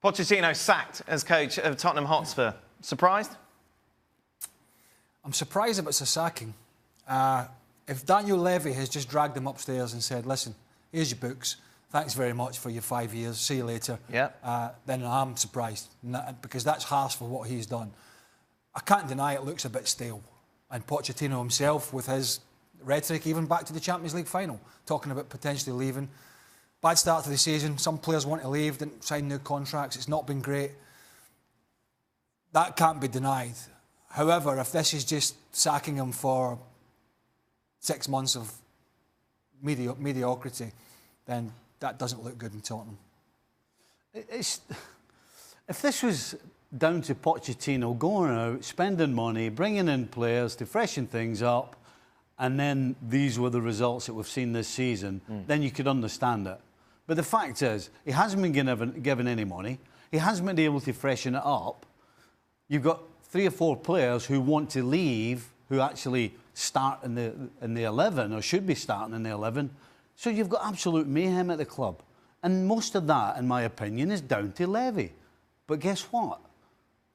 Pochettino sacked as coach of Tottenham Hotspur. Surprised? I'm surprised if it's a sacking. If Daniel Levy has just dragged him upstairs and said, listen, here's your books, thanks very much for your 5 years, see you later, then I'm surprised, because that's harsh for what he's done. I can't deny it looks a bit stale. And Pochettino himself, with his rhetoric, even back to the Champions League final, talking about potentially leaving. Bad start to the season, some players want to leave, didn't sign new contracts, it's not been great. That can't be denied. However, if this is just sacking him for 6 months of mediocrity, then that doesn't look good in Tottenham. If this was down to Pochettino going out, spending money, bringing in players to freshen things up, and then these were the results that we've seen this season, then you could understand it. But the fact is, he hasn't been given any money. He hasn't been able to freshen it up. You've got 3 or 4 players who want to leave, who actually start in the 11, or should be starting in the 11. So you've got absolute mayhem at the club. And most of that, in my opinion, is down to Levy. But guess what?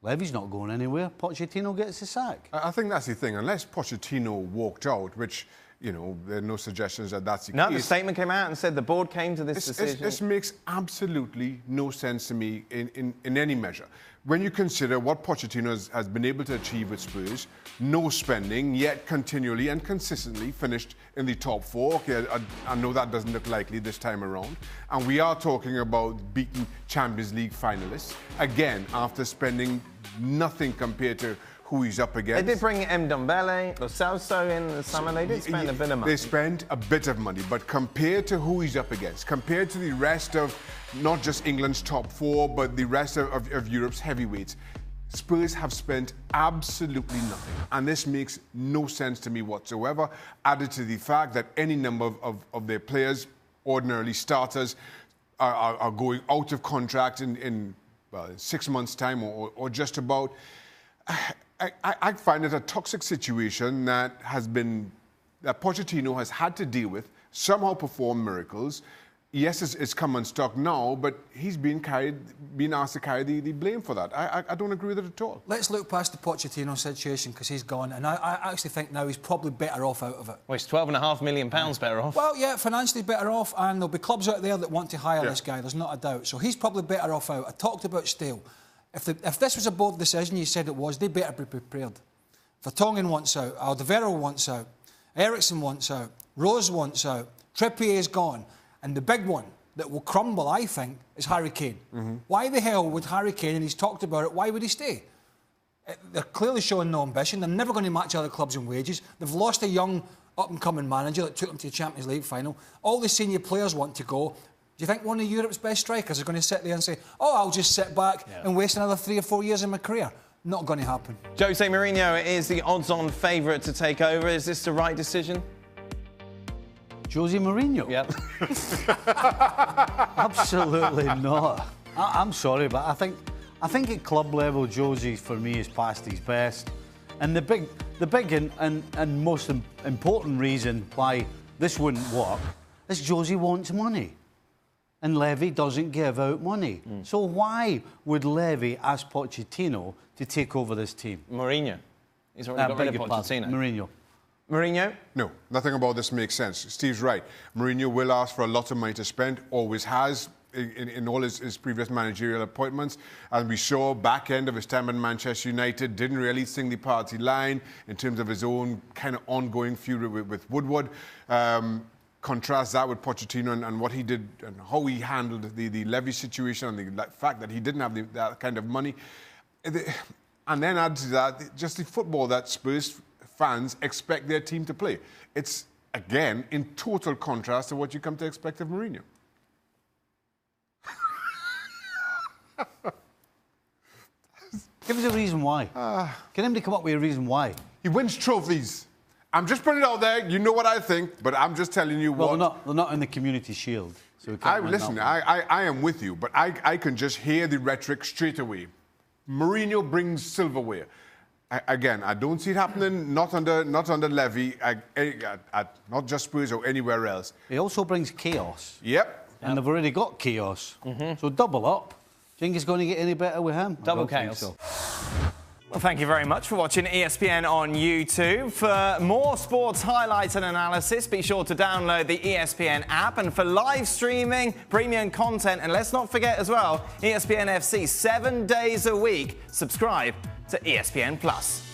Levy's not going anywhere. Pochettino gets the sack. I think that's the thing. Unless Pochettino walked out, which, you know, there are no suggestions that that's the case. No, the statement came out and said the board came to this decision. This makes absolutely no sense to me in any measure. When you consider what Pochettino has been able to achieve with Spurs, no spending, yet continually and consistently finished in the top 4. Okay, I know that doesn't look likely this time around. And we are talking about beating Champions League finalists, again, after spending nothing compared to who he's up against. They did bring Ndombele, Lo Celso in the summer. They did spend a bit of money. They spent a bit of money, but compared to who he's up against, compared to the rest of not just England's top 4, but the rest of Europe's heavyweights, Spurs have spent absolutely nothing. And this makes no sense to me whatsoever, added to the fact that any number of their players, ordinarily starters, are going out of contract in 6 months' time or just about. I find it a toxic situation that Pochettino has had to deal with, somehow perform miracles. Yes, it's come unstuck now, but he's being asked to carry the blame for that. I don't agree with it at all. Let's look past the Pochettino situation, because he's gone, and I actually think now he's probably better off out of it. Well, he's £12.5 million better off. Well, yeah, financially better off, and there'll be clubs out there that want to hire this guy, there's not a doubt. So he's probably better off out. I talked about stale. If this was a board decision, you said it was, they better be prepared. Vertonghen wants out, Alderweireld wants out, Eriksen wants out, Rose wants out, Trippier's gone, and the big one that will crumble, I think, is Harry Kane. Why the hell would Harry Kane, and he's talked about it, why would he stay? They're clearly showing no ambition. They're never going to match other clubs in wages. They've lost a young, up-and-coming manager that took them to the Champions League final. All the senior players want to go. Do you think one of Europe's best strikers is going to sit there and say, oh, I'll just sit back and waste another 3 or 4 years in my career? Not going to happen. Jose Mourinho is the odds-on favourite to take over. Is this the right decision? Jose Mourinho? Yep. Absolutely not. I'm sorry, but I think at club level, Jose, for me, is past his best. And the big and most important reason why this wouldn't work is Jose wants money. And Levy doesn't give out money. So why would Levy ask Pochettino to take over this team? Mourinho. He's already got rid of Pochettino. Mourinho. Mourinho? No, nothing about this makes sense. Steve's right. Mourinho will ask for a lot of money to spend, always has in all his previous managerial appointments. And we saw back end of his time at Manchester United, didn't really sing the party line in terms of his own kind of ongoing feud with Woodward. Contrast that with Pochettino and what he did and how he handled the Levy situation and the fact that he didn't have that kind of money. And then add to that just the football that Spurs fans expect their team to play. It's, again, in total contrast to what you come to expect of Mourinho. Give us a reason why. Get him to come up with a reason why. He wins trophies. I'm just putting it out there. You know what I think, but I'm just telling you what. Well, they're not in the Community Shield. So we can't listen, I am with you, but I can just hear the rhetoric straight away. Mourinho brings silverware. Again, I don't see it happening, not under Levy, at not just Spurs or anywhere else. He also brings chaos. Yep. And they've already got chaos. So double up. think it's going to get any better with him? Double I don't think chaos. so. Well, thank you very much for watching ESPN on YouTube. For more sports highlights and analysis, be sure to download the ESPN app. And for live streaming, premium content, and let's not forget as well, ESPN FC 7 days a week. Subscribe to ESPN Plus.